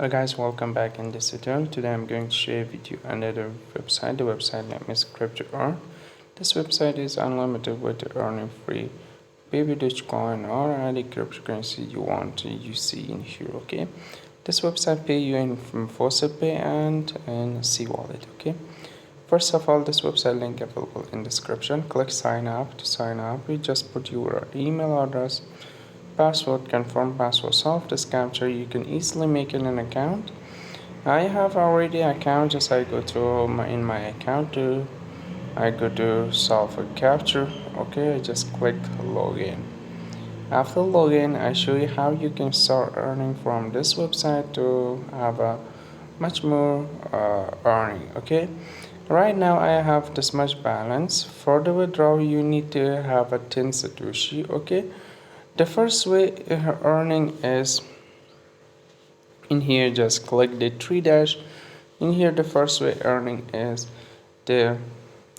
Hello guys, welcome back in this tutorial. Today I'm going to share with you another website. The website name is cryptoearn. This website is unlimited with earning free baby dogecoin or any cryptocurrency you want you see in here. Okay, this website pay you in from faucet pay and in C wallet. Okay, first of all, this website link available in description. Click sign up. To sign up, you just put your email address, password, confirm password, solve this capture. You can easily make it an account. I have already account. Just I go to my account I go to solve a capture. Okay, I just click login. After login, I show you how you can start earning from this website to have a much more earning. Okay, right now I have this much balance. For the withdrawal, you need to have a 10 satoshi. Okay, the first way earning is in here. Just click the three dash. In here, the first way earning is the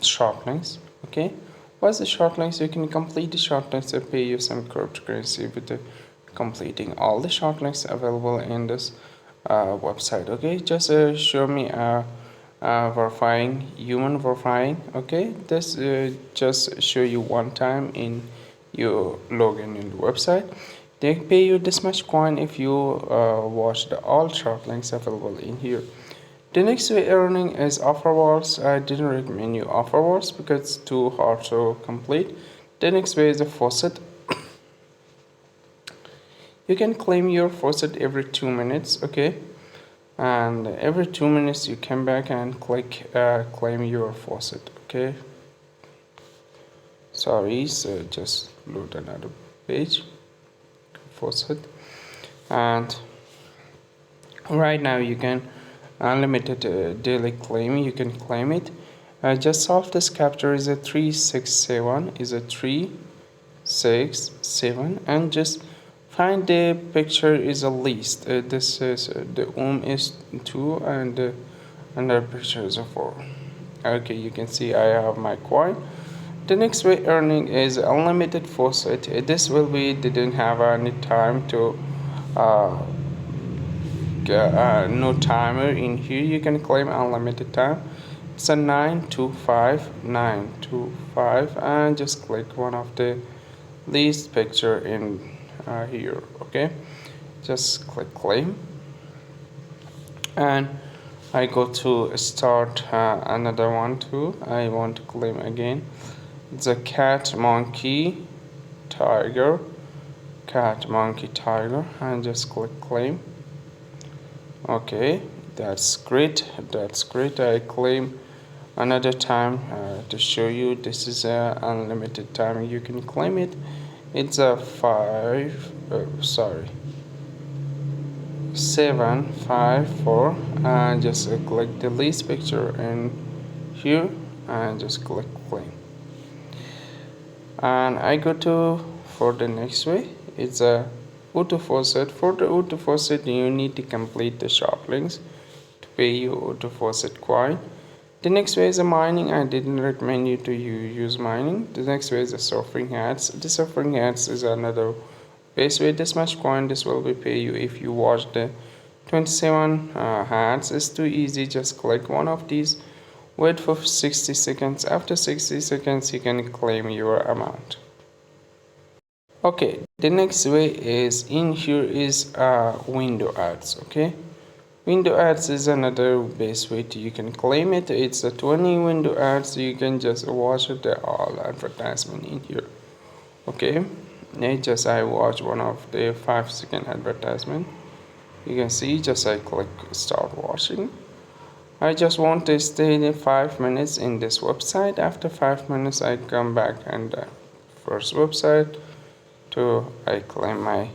short links. Okay, what's the short links? You can complete the short links and pay you some cryptocurrency with the completing all the short links available in this website. Okay, just show me verifying, human verifying. Okay, this just show you one time in your login in the website. They pay you this much coin if you watch the all short links available in here. The next way earning is offer walls. I didn't recommend you offer walls because it's too hard to complete. The next way is a faucet. You can claim your faucet every 2 minutes. Okay, and every 2 minutes you come back and click claim your faucet. Okay, sorry, so just load another page. Faucet, and right now you can unlimited daily claim. You can claim it. Just solve this capture. Is a 367, is a 367, and just find the picture is a list. This is the is 2 and another picture is a 4. Okay, you can see I have my coin. The next way earning is unlimited faucet. This will be didn't have any time to no timer in here. You can claim unlimited time. It's a 925 and just click one of the least picture in here. Okay, just click claim and I go to start another one too. I want to claim again. It's a cat monkey tiger and just click claim. Okay, that's great. I claim another time to show you this is a unlimited time you can claim it. It's a 754 and just click the least picture in here and just click claim. And I go to for the next way. It's a auto faucet. For the auto faucet, you need to complete the short links to pay you auto faucet coin. The next way is a mining. I didn't recommend you to use mining. The next way is the surfing hats. The surfing hats is another base way. This much coin this will be pay you if you watch the 27 hats. It's too easy. Just click one of these. Wait for 60 seconds. After 60 seconds, you can claim your amount. Okay, the next way is in here is window ads. Okay, window ads is another best way to you can claim it. It's a 20 window ads. You can just watch it all advertisement in here. Okay, I watch one of the 5-second advertisement. You can see just I click start watching. I just want to stay 5 minutes in this website. After 5 minutes I come back and first website to I claim my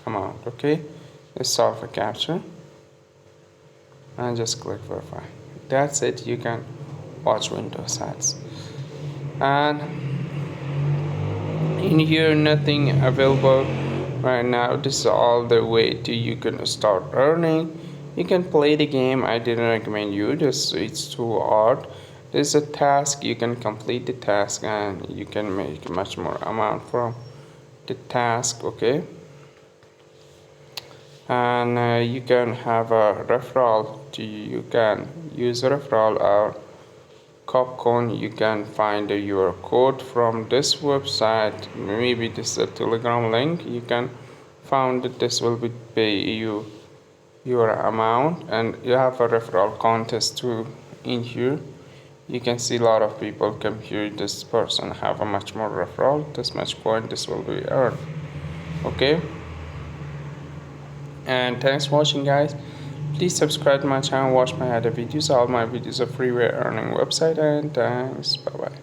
amount. Okay, let's solve a capture and just click verify. That's it. You can watch Windows ads, and in here nothing available right now. This is all the way to you can start earning. You can play the game. I didn't recommend you this. It's too hard. There's a task. You can complete the task and you can make much more amount from the task. Okay, and you can have a referral. You can use referral or Copcoin. You can find your code from this website. Maybe this is a Telegram link. You can find that this will be pay you your amount, and you have a referral contest too in here. You can see a lot of people come here. This person have a much more referral, this much coin, this will be earned. Okay, and thanks for watching, guys. Please subscribe to my channel, watch my other videos. All my videos are free. We're earning website, and thanks. Bye bye.